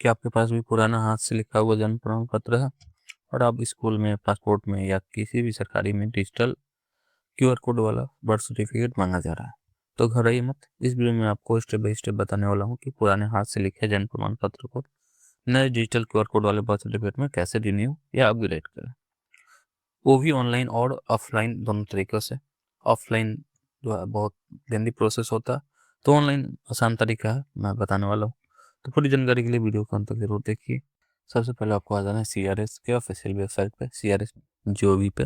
कि आपके पास भी पुराना हाथ से लिखा हुआ जन्म प्रमाण पत्र है और आप स्कूल में, पासपोर्ट में या किसी भी सरकारी में डिजिटल क्यूआर कोड वाला बर्थ सर्टिफिकेट मांगा जा रहा है, तो घबराइए मत। इस वीडियो में आपको स्टेप बाय स्टेप बताने वाला हूँ कि पुराने हाथ से लिखे जन्म प्रमाण पत्र को नए डिजिटल क्यूआर कोड वाले बर्थ सर्टिफिकेट में कैसे रिन्यू या अपग्रेड करें, वो भी ऑनलाइन और ऑफलाइन दोनों तरीक़ों से। ऑफलाइन जो है बहुत लेंदी प्रोसेस होता है, तो ऑनलाइन आसान तरीका है, मैं बताने वाला हूँ। तो पूरी जानकारी के लिए वीडियो को अंत तक जरूर देखिए। सबसे पहले आपको आ जाना है CRS के ऑफिशियल वेबसाइट पे, CRS.gov पे।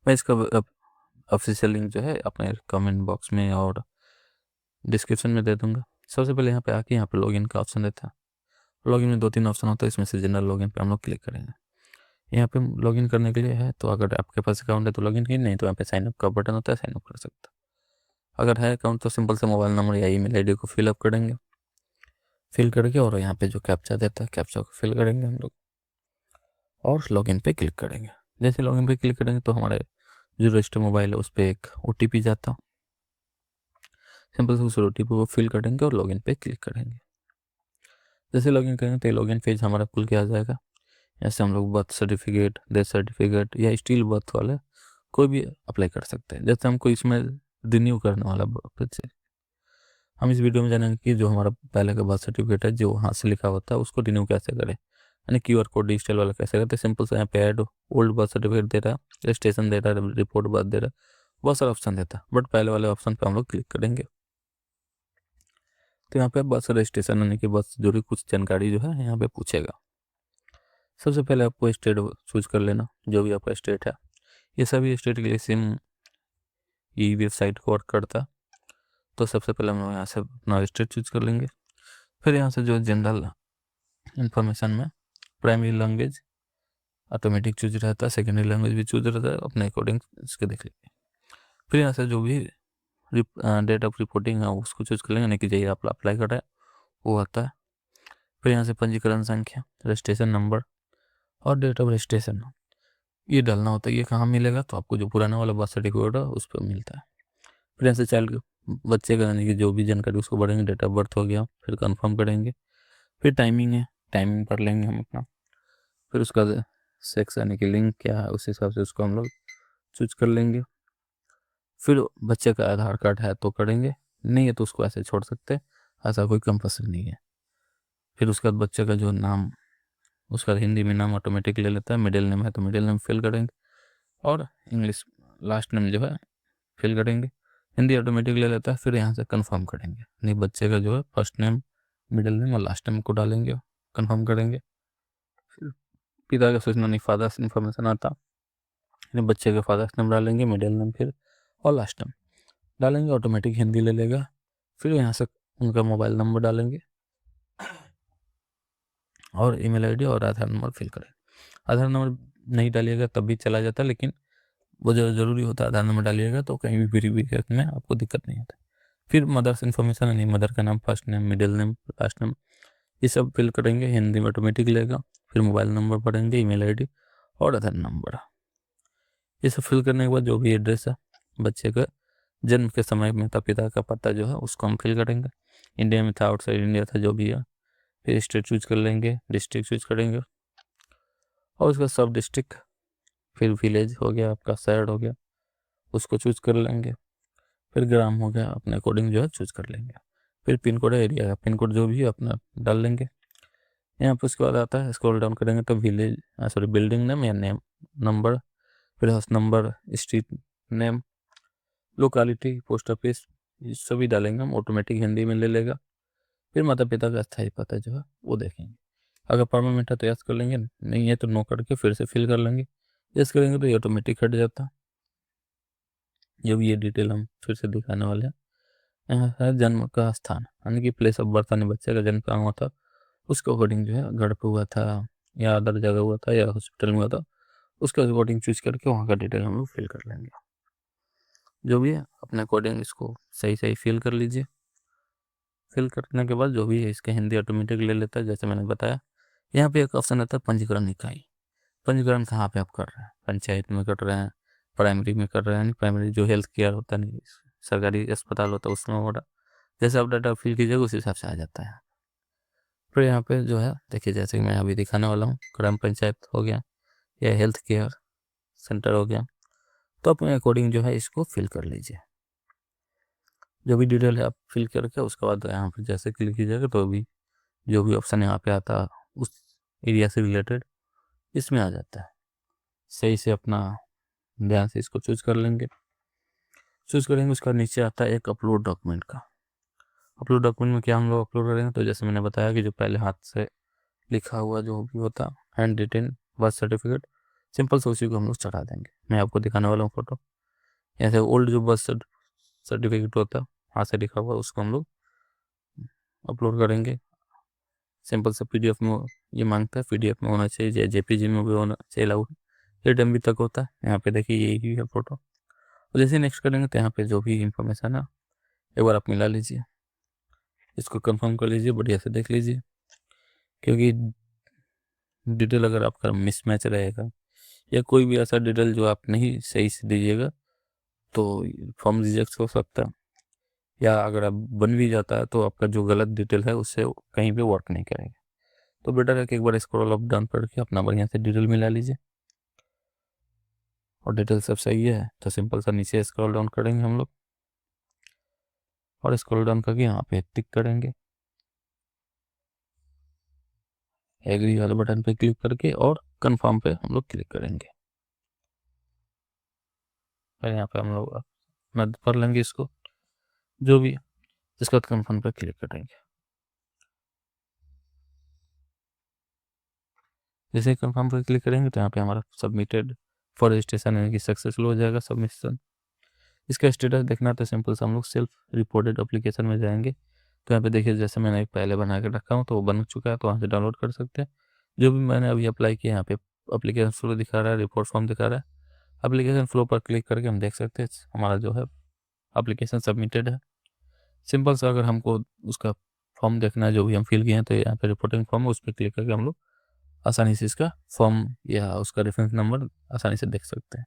मैं इसका ऑफिशियल लिंक जो है अपने कमेंट बॉक्स में और डिस्क्रिप्शन में दे दूंगा। सबसे पहले यहाँ पे आके यहाँ पे लॉगिन का ऑप्शन रहता है। लॉगिन में 2-3 ऑप्शन होता है, इसमें से जनरल लॉगिन पे हम लोग क्लिक करेंगे। यहाँ पे लॉगिन करने के लिए है, तो अगर आपके पास अकाउंट है तो लॉगिन कीजिए, नहीं तो यहाँ पे साइनअप का बटन होता है, साइनअप कर सकते हैं। अगर है अकाउंट तो सिंपल से मोबाइल नंबर या ईमेल आईडी को फिलअप करेंगे, फिल करके और यहाँ पे जो कैप्चा देता है कैप्चा को फिल करेंगे हम लोग और लॉगिन पे क्लिक करेंगे। जैसे लॉगिन पे क्लिक करेंगे तो हमारे जो रजिस्टर मोबाइल है उस पर एक OTP जाता, सिंपल से उस OTP को फिल करेंगे और लॉगिन पे क्लिक करेंगे। जैसे लॉगिन करेंगे तो लॉगिन पेज हमारा खुल के आ जाएगा। ऐसे हम लोग बर्थ सर्टिफिकेट, डेथ सर्टिफिकेट या स्टिल बर्थ वाले कोई भी अप्लाई कर सकते हैं। जैसे हमको इसमें रिन्यू करने वाला फिर से हम इस वीडियो में जानेंगे कि जो हमारा पहले का बर्थ सर्टिफिकेट है जो हाथ से लिखा होता है उसको रिन्यू कैसे करें, यानी क्यूआर कोड डिजिटल वाला कैसे करते हैं। सिंपल से यहाँ पे ऐड ओल्ड बर्थ सर्टिफिकेट दे रहा है, रजिस्ट्रेशन दे रहा है, रिपोर्ट बर्थ दे रहा है, बहुत सारा ऑप्शन देता है। बट पहले वाले ऑप्शन पे हम लोग क्लिक करेंगे तो यहाँ पे बस रजिस्ट्रेशन यानी कि बस जो भी कुछ जानकारी जो है यहाँ पे पूछेगा। सबसे पहले आपको स्टेट चूज कर लेना, जो भी आपका स्टेट है। ये सभी स्टेट के लिए सेम ये वेबसाइट को वर्क करता है। तो सबसे पहले हम लोग यहाँ से अपना स्टेट चूज कर लेंगे। फिर यहाँ से जो जनरल इंफॉर्मेशन में प्राइमरी लैंग्वेज ऑटोमेटिक चूज रहता है, सेकेंडरी लैंग्वेज भी चूज रहता है, अपने अकॉर्डिंग इसके देख लेंगे। फिर यहाँ से जो भी डेट ऑफ रिपोर्टिंग है उसको चूज कर लेंगे, यानी कि जो आप अप्लाई कर रहे हैं वो आता है। फिर यहाँ से पंजीकरण संख्या, रजिस्ट्रेशन नंबर और डेट ऑफ रजिस्ट्रेशन ये डालना होता है। ये कहाँ मिलेगा, तो आपको जो पुराना वाला बर्थ सर्टिफिकेट है उस पर मिलता है। फिर यहाँ से चाइल्ड बच्चे का यानी कि जो भी जानकारी उसको भरेंगे, डेट ऑफ बर्थ हो गया, फिर कंफर्म करेंगे। फिर टाइमिंग है, टाइमिंग भर लेंगे हम अपना। फिर उसका सेक्स यानी कि लिंग क्या है उस हिसाब से उसको हम लोग चूज कर लेंगे। फिर बच्चे का आधार कार्ड है तो करेंगे, नहीं है तो उसको ऐसे छोड़ सकते हैं, ऐसा कोई कंपल्सरी नहीं है। फिर उसके बाद बच्चे का जो नाम, उसका हिंदी में नाम ऑटोमेटिक ले लेता है, मिडिल नेम है तो मिडिल नेम फिल करेंगे और इंग्लिश लास्ट नेम जो है फिल करेंगे, हिंदी ऑटोमेटिक ले लेता है। फिर यहाँ से कंफर्म करेंगे, नहीं बच्चे का जो है फर्स्ट नेम, मिडिल नेम और लास्ट नेम को डालेंगे, कंफर्म करेंगे। फिर पिता का सूचना नहीं, फादर्स इन्फॉर्मेशन आता, यानी बच्चे का फादर्स नेम डालेंगे, मिडिल नेम फिर और लास्ट नेम डालेंगे, ऑटोमेटिक हिंदी ले लेगा। फिर यहाँ से उनका मोबाइल नंबर डालेंगे और ईमेल आईडी और आधार नंबर फिल करें। आधार नंबर नहीं डालिएगा तब भी चला जाता है, लेकिन वो जो ज़रूरी होता है आधार नंबर डालिएगा तो कहीं भी वेरिफिकेशन में आपको दिक्कत नहीं होता। फिर मदर्स इन्फॉर्मेशन यानी मदर का नाम, first name, middle name, last name ये सब फिल करेंगे, हिंदी में ऑटोमेटिक लेगा। फिर मोबाइल नंबर भरेंगे, ईमेल आईडी और आधार नंबर। ये सब फिल करने के बाद जो भी एड्रेस है बच्चे का जन्म के समय माता पिता का पता जो है उसको हम फिल करेंगे। इंडिया में था, आउटसाइड इंडिया था, जो भी है। फिर स्टेट चूज कर लेंगे, डिस्ट्रिक्ट चूज करेंगे और उसका सब डिस्ट्रिक्ट, फिर विलेज हो गया आपका, शहर हो गया, उसको चूज कर लेंगे। फिर ग्राम हो गया, अपने अकॉर्डिंग जो है चूज कर लेंगे। फिर पिन कोड, एरिया का पिन कोड जो भी है अपना डाल लेंगे। यहाँ पर उसके बाद आता है, स्क्रॉल डाउन करेंगे तो विलेज सॉरी बिल्डिंग नेम या नेम नंबर, फिर house number, street name, locality, post office ये सभी डालेंगे हम, ऑटोमेटिक हिंदी में ले लेगा। फिर माता पिता का स्थायी पता जो है वो देखेंगे, अगर परमानेंट है तो यस कर लेंगे, नहीं है तो नो करके फिर से फिल कर लेंगे। यस करेंगे तो ये ऑटोमेटिक हट जाता है। जो भी ये डिटेल हम फिर से दिखाने वाले हैं। यहाँ है जन्म का स्थान यानी कि प्लेस ऑफ बर्थ, यानी बच्चे का जन्म कहाँ हुआ था उसके अकॉर्डिंग जो है, घर पे हुआ था या अदर जगह हुआ था या हॉस्पिटल में हुआ था, उसके अकॉर्डिंग चूज करके वहाँ का डिटेल हम लोग फिल कर लेंगे। जो भी है अपने अकॉर्डिंग इसको सही सही फिल कर लीजिए। फिल करने के बाद जो भी है इसका हिंदी ऑटोमेटिक ले लेता है, जैसे मैंने बताया। यहाँ पे एक ऑप्शन आता है पंजीकरण इकाई। पंजीकरण कहाँ पे आप कर रहे हैं, पंचायत में कर रहे हैं, प्राइमरी में कर रहे हैं, प्राइमरी जो हेल्थ केयर होता है, नहीं सरकारी अस्पताल होता है उसमें हो रहा, जैसे आप डाटा फिल कीजिएगा उस हिसाब से आ जाता है। फिर यहाँ पे जो है देखिए, जैसे कि मैं अभी दिखाने वाला हूँ, ग्राम पंचायत हो गया या हेल्थ केयर सेंटर हो गया, तो अपने अकॉर्डिंग जो है इसको फिल कर लीजिए। जो भी डिटेल है आप फिल करके उसके बाद यहाँ पर जैसे क्लिक कीजिएगा तो अभी जो भी ऑप्शन यहाँ पे आता है उस एरिया से रिलेटेड इसमें आ जाता है। सही से अपना ध्यान से इसको चूज कर लेंगे। चूज करेंगे, उसका नीचे आता है एक अपलोड डॉक्यूमेंट का। अपलोड डॉक्यूमेंट में क्या हम लोग अपलोड करेंगे, तो जैसे मैंने बताया कि जो पहले हाथ से लिखा हुआ जो भी होता hand retain birth certificate, simple से उसी को हम लोग चढ़ा देंगे। मैं आपको दिखाने वाला हूँ फोटो। ऐसे ओल्ड जो बर्थ सर्टिफिकेट होता है हाथ से लिखा हुआ, उसको हम लोग अपलोड करेंगे। सिंपल से पीडीएफ में ये मांगता है, पीडीएफ में होना चाहिए या जेपीजी में भी होना चाहिए, अलाउड 8 MB तक होता है। यहाँ पे देखिए यही है फोटो। और जैसे नेक्स्ट करेंगे तो यहाँ पे जो भी इंफॉर्मेशन है एक बार आप मिला लीजिए, इसको कंफर्म कर लीजिए, बढ़िया से देख लीजिए, क्योंकि डिटेल अगर आपका मिसमैच रहेगा या कोई भी ऐसा डिटेल जो आप नहीं सही से दीजिएगा तो फॉर्म रिजेक्ट हो सकता है, या अगर आप बन भी जाता है तो आपका जो गलत डिटेल है उससे कहीं पे वर्क नहीं करेगा। तो बेटर है कि एक बार स्क्रॉल अप डाउन करके अपना बढ़िया से डिटेल मिला लीजिए। और डिटेल सब सही है तो सिंपल सा नीचे स्क्रॉल डाउन करेंगे हम लोग, और स्क्रॉल डाउन करके यहाँ पे टिक करेंगे, एग्री वाले बटन पे क्लिक करके और कंफर्म पे हम लोग क्लिक करेंगे। फिर यहाँ पे हम लोग अपना कर लेंगे इसको जो भी, इसके बाद कंफर्म पे क्लिक करेंगे। जैसे कंफर्म पे क्लिक करेंगे तो यहाँ पे हमारा सबमिटेड फॉर रजिस्ट्रेशन यानी कि सक्सेसफुल हो जाएगा सबमिशन। इसका स्टेटस देखना तो सिंपल से हम लोग सेल्फ रिपोर्टेड एप्लीकेशन में जाएंगे। तो यहाँ पे देखिए जैसे मैंने एक पहले बना के रखा हूँ तो वो बन चुका है, तो वहाँ से डाउनलोड कर सकते हैं। जो भी मैंने अभी अप्लाई किया यहाँ पे एप्लीकेशन फ्लो दिखा रहा है, रिपोर्ट फॉर्म दिखा रहा है। एप्लीकेशन फ्लो पर क्लिक करके हम देख सकते हैं हमारा जो है एप्लीकेशन सबमिटेड है। सिंपल सा अगर हमको उसका फॉर्म देखना है जो भी हम फिल किए हैं तो यहाँ पे रिपोर्टिंग फॉर्म है, उस पर क्लिक करके हम लोग आसानी से इसका फॉर्म या उसका रेफरेंस नंबर आसानी से देख सकते हैं।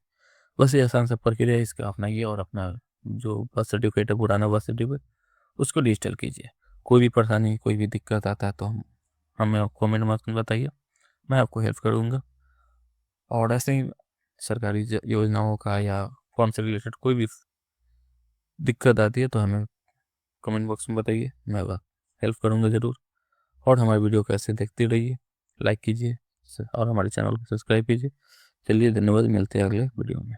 बस ये आसान सा प्रक्रिया है, इसका अपनाइए और अपना जो बर्थ सर्टिफिकेट है, पुराना बर्थ सर्टिफिकेट, उसको डिजिटल कीजिए। कोई भी परेशानी कोई भी दिक्कत आता है तो हमें कमेंट में बताइए, मैं आपको हेल्प करूँगा। और ऐसे ही सरकारी योजनाओं का या फॉर्म से रिलेटेड कोई भी दिक्कत आती है तो हमें कमेंट बॉक्स में बताइए, मैं हेल्प करूँगा ज़रूर। और हमारी वीडियो को ऐसे देखते रहिए, लाइक कीजिए और हमारे चैनल को सब्सक्राइब कीजिए। चलिए धन्यवाद, मिलते हैं अगले वीडियो में।